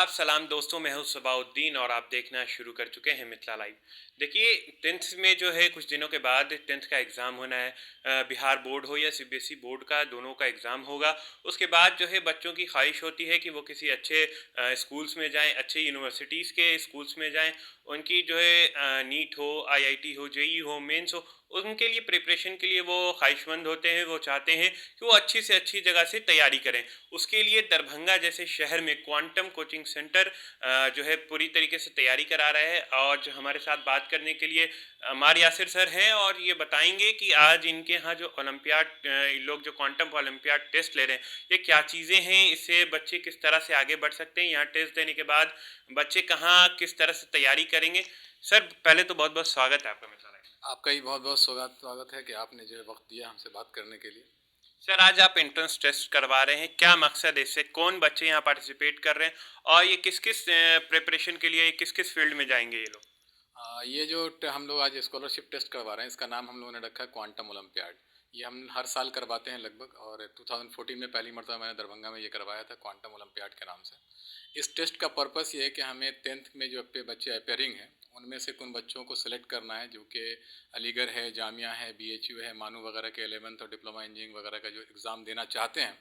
आदाब सलाम दोस्तों, मैं हूं सबाउद्दीन और आप देखना शुरू कर चुके हैं मिथिला लाइव। देखिए, 10th में जो है कुछ दिनों के बाद 10th का एग्ज़ाम होना है। बिहार बोर्ड हो या सीबीएसई बोर्ड का, दोनों का एग्ज़ाम होगा। उसके बाद जो है बच्चों की ख्वाहिश होती है कि वो किसी अच्छे स्कूल्स में जाएं, अच्छे यूनिवर्सिटीज़ के स्कूल्स में जाएं। उनकी जो है नीट हो, आईआईटी हो, जेईई हो, मेंस हो, उनके लिए प्रिपरेशन के लिए वो ख्वाहिशमंद होते हैं। वो चाहते हैं कि वो अच्छी से अच्छी जगह से तैयारी करें। उसके लिए दरभंगा जैसे शहर में क्वांटम कोचिंग सेंटर जो है पूरी तरीके से तैयारी करा रहा है। और जो हमारे साथ बात करने के लिए अमार यासिर सर हैं और ये बताएंगे कि आज इनके यहाँ जो लोग जो क्वांटम ओलंपियाड टेस्ट ले रहे हैं, ये क्या चीज़ें हैं, इससे बच्चे किस तरह से आगे बढ़ सकते हैं, यहाँ टेस्ट देने के बाद बच्चे कहाँ किस तरह से तैयारी करेंगे। सर, पहले तो बहुत बहुत स्वागत है आपका मिथिला लाइव। आपका ही बहुत बहुत स्वागत स्वागत है कि आपने जो है वक्त दिया हमसे बात करने के लिए। सर, आज आप एंट्रेंस टेस्ट करवा रहे हैं, क्या मकसद है इससे, कौन बच्चे यहाँ पार्टिसिपेट कर रहे हैं और ये किस किस प्रिपरेशन के लिए किस किस फील्ड में जाएंगे ये लोग। ये जो हम लोग आज स्कॉलरशिप टेस्ट करवा रहे हैं, इसका नाम हम लोगों ने रखा है क्वांटम ओलंपियाड। ये हम हर साल करवाते हैं लगभग, और 2014 में पहली मरतबा मैंने दरभंगा में ये करवाया था क्वांटम ओलंपियाड के नाम से। इस टेस्ट का पर्पस ये है कि हमें 10th में जो बच्चे अपेयरिंग हैं, उनमें से कुछ बच्चों को सिलेक्ट करना है जो कि अलीगढ़ है, जामिया है, बीएचयू है, मानू वगैरह के 11th और डिप्लोमा इंजीनियरिंग वगैरह का जो एग्ज़ाम देना चाहते हैं।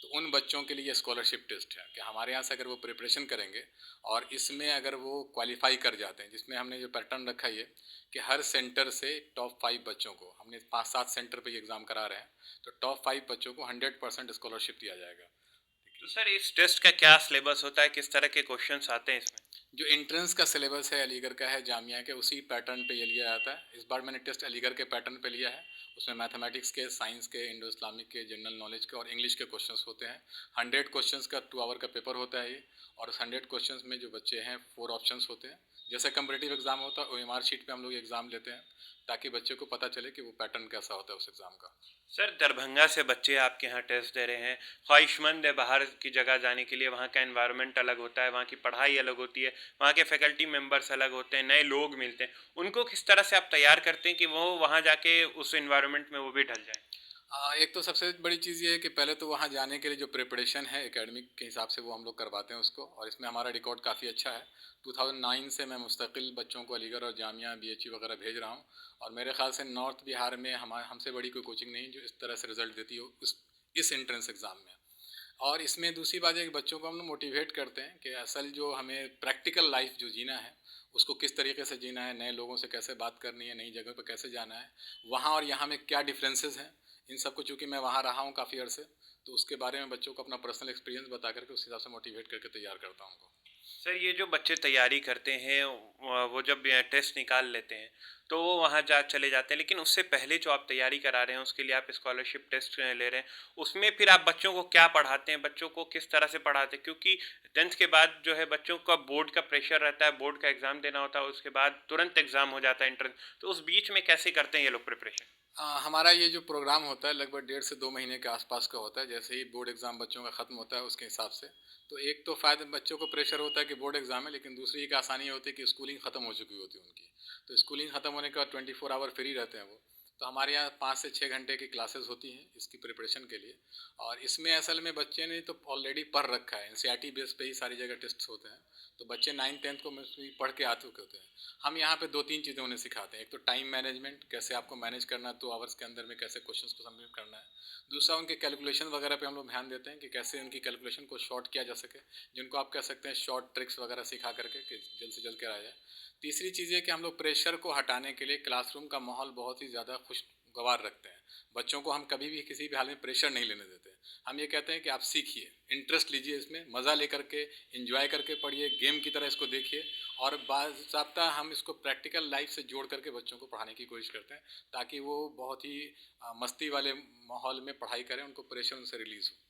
तो उन बच्चों के लिए स्कॉलरशिप टेस्ट है कि हमारे यहाँ से अगर वो प्रिपरेशन करेंगे और इसमें अगर वो क्वालिफाई कर जाते हैं, जिसमें हमने जो पैटर्न रखा है कि हर सेंटर से टॉप 5 बच्चों को, हमने 5-7 सेंटर पे ये एग्ज़ाम करा रहे हैं, तो टॉप 5 बच्चों को 100% स्कॉलरशिप दिया जाएगा। तो सर, इस टेस्ट का क्या सिलेबस होता है, किस तरह के क्वेश्चंस आते हैं इसमें। जो एंट्रेंस का सिलेबस है अलीगढ़ का है, जामिया के, उसी पैटर्न पे ये लिया जाता है। इस बार मैंने टेस्ट अलीगढ़ के पैटर्न पे लिया है। उसमें मैथमेटिक्स के, साइंस के, इंडो इस्लामिक के, जनरल नॉलेज के और इंग्लिश के क्वेश्चंस होते हैं। 100 क्वेश्चंस का 2 आवर का पेपर होता है ये। और उस 100 क्वेश्चंस में जो बच्चे हैं 4 ऑप्शंस होते हैं। जैसे कंपटीटिव एग्जाम होता है ओएमआर शीट पे हम लोग एग्ज़ाम लेते हैं, ताकि बच्चे को पता चले कि वो पैटर्न कैसा होता है उस एग्ज़ाम का। सर, दरभंगा से बच्चे आपके यहाँ टेस्ट दे रहे हैं, ख्वाहिशमंद है बाहर की जगह जाने के लिए। वहाँ का एनवायरनमेंट अलग होता है, वहाँ की पढ़ाई अलग होती है, वहाँ के फैकल्टी मेंबर्स अलग होते हैं, नए लोग मिलते हैं। उनको किस तरह से आप तैयार करते हैं कि वो वहाँ जाके उस एनवायरनमेंट में वो भी ढल जाएं। एक तो सबसे बड़ी चीज़ ये है कि पहले तो वहाँ जाने के लिए जो प्रिपरेशन है एकेडमिक के हिसाब से वो हम लोग करवाते हैं उसको, और इसमें हमारा रिकॉर्ड काफ़ी अच्छा है। 2009 से मैं मुस्तकिल बच्चों को अलीगढ़ और जामिया, बीएचयू वगैरह भेज रहा हूँ। और मेरे ख्याल से नॉर्थ बिहार में हमसे बड़ी कोई कोचिंग नहीं जो इस तरह से रिजल्ट देती हो इस एंट्रेंस एग्ज़ाम में। और इसमें दूसरी बात है कि बच्चों को हम लोग मोटिवेट करते हैं कि असल जो हमें प्रैक्टिकल लाइफ जो जीना है, उसको किस तरीके से जीना है, नए लोगों से कैसे बात करनी है, नई जगह पर कैसे जाना है, वहाँ और यहाँ में क्या डिफरेंसेस हैं। इन सब को चूँकि मैं वहाँ रहा हूँ काफ़ी अर्से, तो उसके बारे में बच्चों को अपना पर्सनल एक्सपीरियंस बता करके उस हिसाब से मोटिवेट करके तैयार करता हूँ उनको। सर, ये जो बच्चे तैयारी करते हैं वो जब टेस्ट निकाल लेते हैं तो वो वहाँ जा चले जाते हैं, लेकिन उससे पहले जो आप तैयारी करा रहे हैं उसके लिए आप स्कॉलरशिप टेस्ट ले रहे हैं, उसमें फिर आप बच्चों को क्या पढ़ाते हैं, बच्चों को किस तरह से पढ़ाते हैं, क्योंकि 10th के बाद जो है बच्चों का बोर्ड का प्रेशर रहता है, बोर्ड का एग्ज़ाम देना होता है, उसके बाद तुरंत एग्ज़ाम हो जाता है एंट्रेंस। तो उस बीच में कैसे करते हैं ये लोग प्रिपरेशन। हमारा ये जो प्रोग्राम होता है लगभग 1.5 से 2 महीने के आसपास का होता है। जैसे ही बोर्ड एग्ज़ाम बच्चों का ख़त्म होता है उसके हिसाब से, तो एक तो फ़ायदा बच्चों को प्रेशर होता है कि बोर्ड एग्ज़ाम है, लेकिन दूसरी एक आसानी होती है कि स्कूलिंग ख़त्म हो चुकी होती है उनकी। तो स्कूलिंग ख़त्म होने के बाद 24 आवर फ्री रहते हैं वो। तो हमारे यहाँ 5 से 6 घंटे की क्लासेस होती हैं इसकी प्रिपरेशन के लिए। और इसमें असल में बच्चे ने तो ऑलरेडी पढ़ रखा है, एनसीईआरटी बेस पे ही सारी जगह टेस्ट होते हैं। तो बच्चे 9th-10th को मोस्टली पढ़ के आ चुके होते हैं। हम यहाँ पे 2-3 चीज़ें उन्हें सिखाते हैं। एक तो टाइम मैनेजमेंट, कैसे आपको मैनेज करना है 2 आवर्स के अंदर में, कैसे क्वेश्चंस को सबमिट करना है। दूसरा, उनके कैलकुलेशन वगैरह पे हम लोग ध्यान देते हैं कि कैसे उनकी कैलकुलेशन को शॉर्ट किया जा सके, जिनको आप कह सकते हैं शॉर्ट ट्रिक्स वगैरह सिखा करके कि जल्द से जल्द कर आ जाए। तीसरी चीज़ ये कि हम लोग प्रेशर को हटाने के लिए क्लासरूम का माहौल बहुत ही ज़्यादा खुशगवार रखते हैं। बच्चों को हम कभी भी किसी भी हाल में प्रेशर नहीं लेने देते। हम ये कहते हैं कि आप सीखिए, इंटरेस्ट लीजिए, इसमें मज़ा लेकर के, एंजॉय करके पढ़िए, गेम की तरह इसको देखिए। और बाज़ाब्ता हम इसको प्रैक्टिकल लाइफ से जोड़ करके बच्चों को पढ़ाने की कोशिश करते हैं, ताकि वो बहुत ही मस्ती वाले माहौल में पढ़ाई करें, उनको प्रेशर उनसे रिलीज़ हो।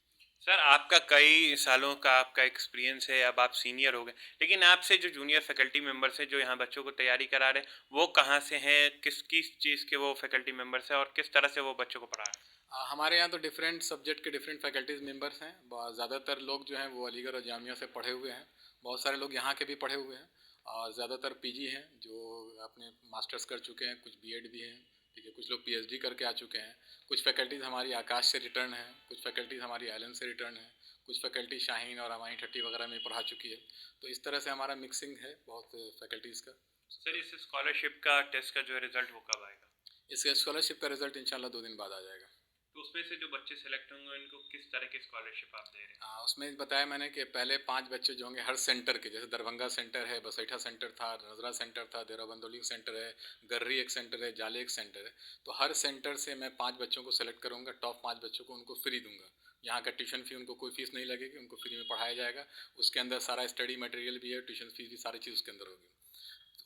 सर, आपका कई सालों का आपका एक्सपीरियंस है, अब आप सीनियर हो गए, लेकिन आपसे जो जूनियर फैकल्टी मेंबर्स हैं जो यहाँ बच्चों को तैयारी करा रहे हैं, वो कहाँ से हैं, किस किस चीज़ के वो फैकल्टी मेंबर्स हैं और किस तरह से वो बच्चों को पढ़ा रहे हैं। हमारे यहाँ तो डिफरेंट सब्जेक्ट के डिफरेंट फैकल्टीज़ मेंबर्स हैं। ज़्यादातर लोग जो हैं वो अलीगढ़ और जामिया से पढ़े हुए हैं। बहुत सारे लोग यहाँ के भी पढ़े हुए हैं। और ज़्यादातर पीजी हैं जो अपने मास्टर्स कर चुके हैं, कुछ बीएड भी हैं, ठीक है, कुछ लोग पीएचडी करके आ चुके हैं। कुछ फैकल्टीज़ हमारी आकाश से रिटर्न हैं, कुछ फैकल्टीज़ हमारी आइलैंड से रिटर्न हैं, कुछ फैकल्टी शाहीन और हमारी ठट्टी वगैरह में पढ़ा चुकी है। तो इस तरह से हमारा मिक्सिंग है बहुत फैकल्टीज़ का। सर इस स्कॉलरशिप का टेस्ट का जो है रिजल्ट वो कब आएगा? इसका स्कॉलरशिप का रिजल्ट इंशाल्लाह 2 दिन बाद आ जाएगा। तो उसमें से जो बच्चे सेलेक्ट होंगे उनको किस तरह की स्कॉलरशिप आप दे रहे हैं? उसमें बताया मैंने कि पहले 5 बच्चे जो होंगे हर सेंटर के, जैसे दरभंगा सेंटर है, बसैठा सेंटर था, नजरा सेंटर था, देहराबंदोली सेंटर है, गर्री एक सेंटर है, जाले एक सेंटर है। तो हर सेंटर से मैं 5 बच्चों को सेलेक्ट करूँगा, टॉप 5 बच्चों को उनको फ्री दूंगा। यहाँ का ट्यूशन फ़ी उनको कोई फ़ीस नहीं लगेगी, उनको फ्री में पढ़ाया जाएगा। उसके अंदर सारा स्टडी मटेरियल भी है, ट्यूशन फ़ीस भी, सारी चीज़ उसके अंदर होगी।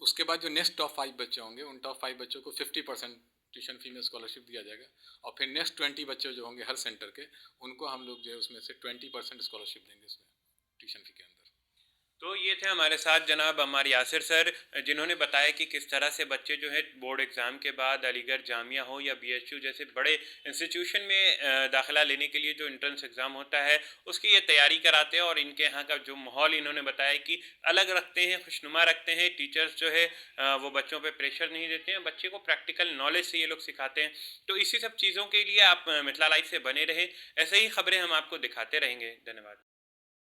उसके बाद जो नेक्स्ट टॉप 5 बच्चे होंगे, उन टॉप 5 बच्चों को 50% ट्यूशन फ़ी में स्कॉलरशिप दिया जाएगा। और फिर नेक्स्ट 20 बच्चे जो होंगे हर सेंटर के, उनको हम लोग जो है उसमें से 20% स्कॉलरशिप देंगे इसमें ट्यूशन फ़ी के अंदर। तो ये थे हमारे साथ जनाब अम्मार यासिर सर, जिन्होंने बताया कि किस तरह से बच्चे जो है बोर्ड एग्ज़ाम के बाद अलीगढ़ जामिया हो या बीएचयू जैसे बड़े इंस्टीट्यूशन में दाखिला लेने के लिए जो एंट्रेंस एग्ज़ाम होता है उसकी ये तैयारी कराते हैं। और इनके यहाँ का जो माहौल इन्होंने बताया कि अलग रखते हैं, खुशनुमा रखते हैं। टीचर्स जो है वो बच्चों पे प्रेशर नहीं देते हैं, बच्चे को प्रैक्टिकल नॉलेज से ये लोग सिखाते हैं। तो इसी सब चीज़ों के लिए आप मिथिला लाइव से बने रहें, ऐसे ही खबरें हम आपको दिखाते रहेंगे। धन्यवाद।